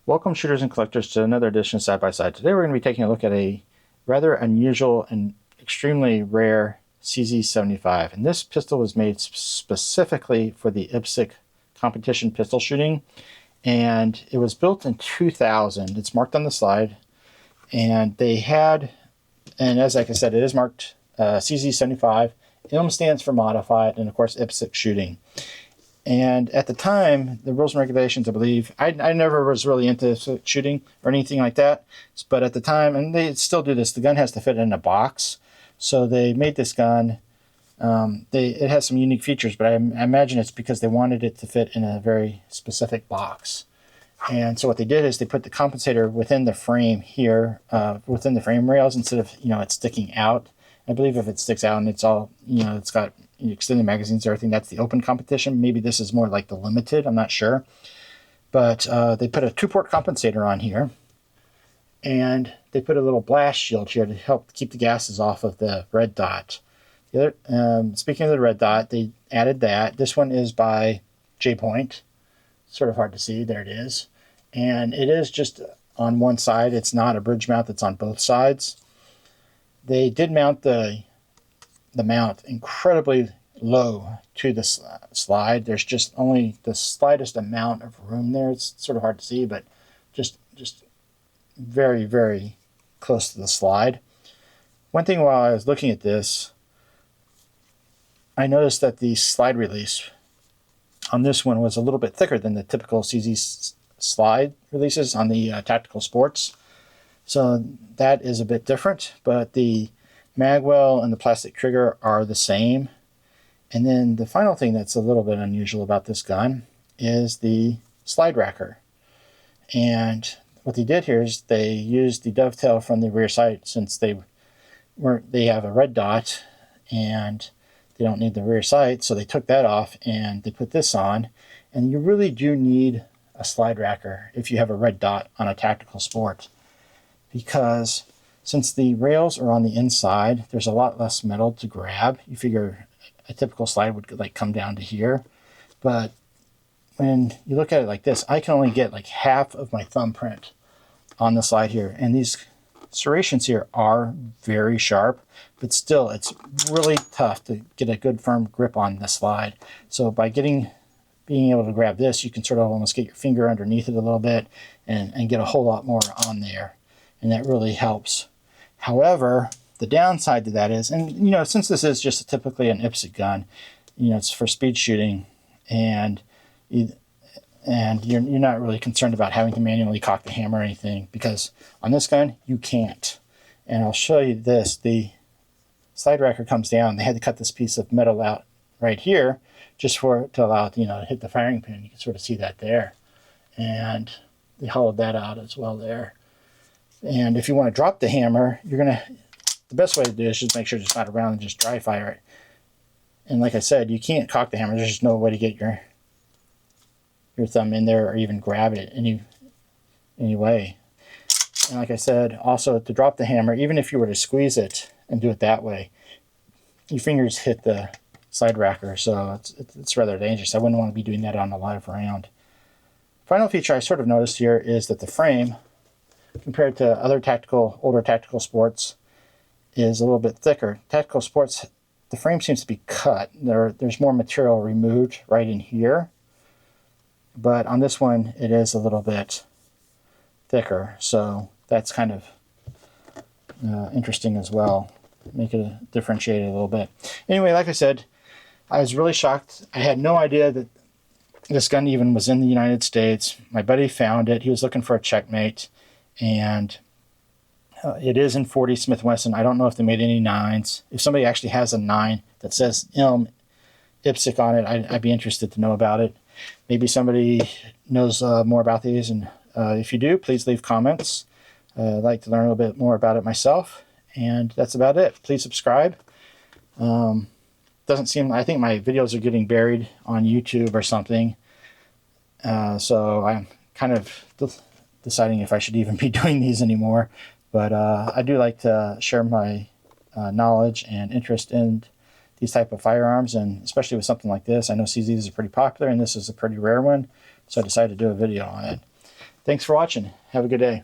Welcome shooters and collectors to another edition of Side by Side. Today we're going to be taking a look at a rather unusual and extremely rare CZ75. And this pistol was made specifically for the IPSC competition pistol shooting. And it was built in 2000. It's marked on the slide. And they had, and as like I said, it is marked CZ75. M stands for modified, and of course IPSC shooting. And at the time, the rules and regulations, I believe, I never was really into shooting or anything like that. But at the time, and they still do this, the gun has to fit in a box. So they made this gun. It has some unique features, but I imagine it's because they wanted it to fit in a very specific box. And so what they did is they put the compensator within the frame here, within the frame rails, instead of, it sticking out. I believe if it sticks out and it's all, it's got extended magazines and everything, that's the open competition. Maybe this is more like the limited, I'm not sure. But they put a 2-port compensator on here, and they put a little blast shield here to help keep the gases off of the red dot. The other, speaking of the red dot, they added that. This one is by J-Point. Sort of hard to see. There it is. And it is just on one side. It's not a bridge mount that's on both sides. They did mount the mount incredibly low to the slide. There's just only the slightest amount of room there. It's sort of hard to see, but just very, very close to the slide. One thing while I was looking at this, I noticed that the slide release on this one was a little bit thicker than the typical CZ slide releases on the Tactical Sports. So that is a bit different, but the magwell and the plastic trigger are the same. And then the final thing that's a little bit unusual about this gun is the slide racker. And what they did here is they used the dovetail from the rear sight, since they have a red dot and they don't need the rear sight, so they took that off and they put this on. And you really do need a slide racker if you have a red dot on a Tactical Sport, because since the rails are on the inside, there's a lot less metal to grab. You figure a typical slide would come down to here, but when you look at it like this, I can only get like half of my thumbprint on the slide here, and these serrations here are very sharp, but still it's really tough to get a good firm grip on the slide. So by being able to grab this, you can sort of almost get your finger underneath it a little bit and get a whole lot more on there, and that really helps. However, the downside to that is, and since this is just typically an IPSC gun, it's for speed shooting, and you're not really concerned about having to manually cock the hammer or anything, because on this gun you can't. And I'll show you this. The slide racker comes down. They had to cut this piece of metal out right here just for it to allow it to hit the firing pin. You can sort of see that there, and they hollowed that out as well there. And if you want to drop the hammer, the best way to do it is just make sure it's not around and just dry fire it. And like I said, you can't cock the hammer. There's just no way to get your thumb in there or even grab it any way. And like I said, also to drop the hammer, even if you were to squeeze it and do it that way, your fingers hit the slide racker, so it's rather dangerous. I wouldn't want to be doing that on a live round. Final feature I sort of noticed here is that the frame, compared to other older Tactical Sports, is a little bit thicker. Tactical Sports, the frame seems to be cut. There's more material removed right in here, but on this one it is a little bit thicker, so that's kind of interesting as well. Make it differentiate it a little bit. Anyway, like I said, I was really shocked. I had no idea that this gun even was in the United States. My buddy found it. He was looking for a checkmate, and it is in 40 Smith & Wesson. I don't know if they made any 9s. If somebody actually has a 9 that says M IPSC on it, I'd be interested to know about it. Maybe somebody knows more about these, and if you do, please leave comments. I'd like to learn a little bit more about it myself, and that's about it. Please subscribe. Doesn't seem, I think my videos are getting buried on YouTube or something, so I'm kind of deciding if I should even be doing these anymore. But I do like to share my knowledge and interest in these type of firearms, and especially with something like this. I know CZs are pretty popular, and this is a pretty rare one, so I decided to do a video on it. Thanks for watching. Have a good day.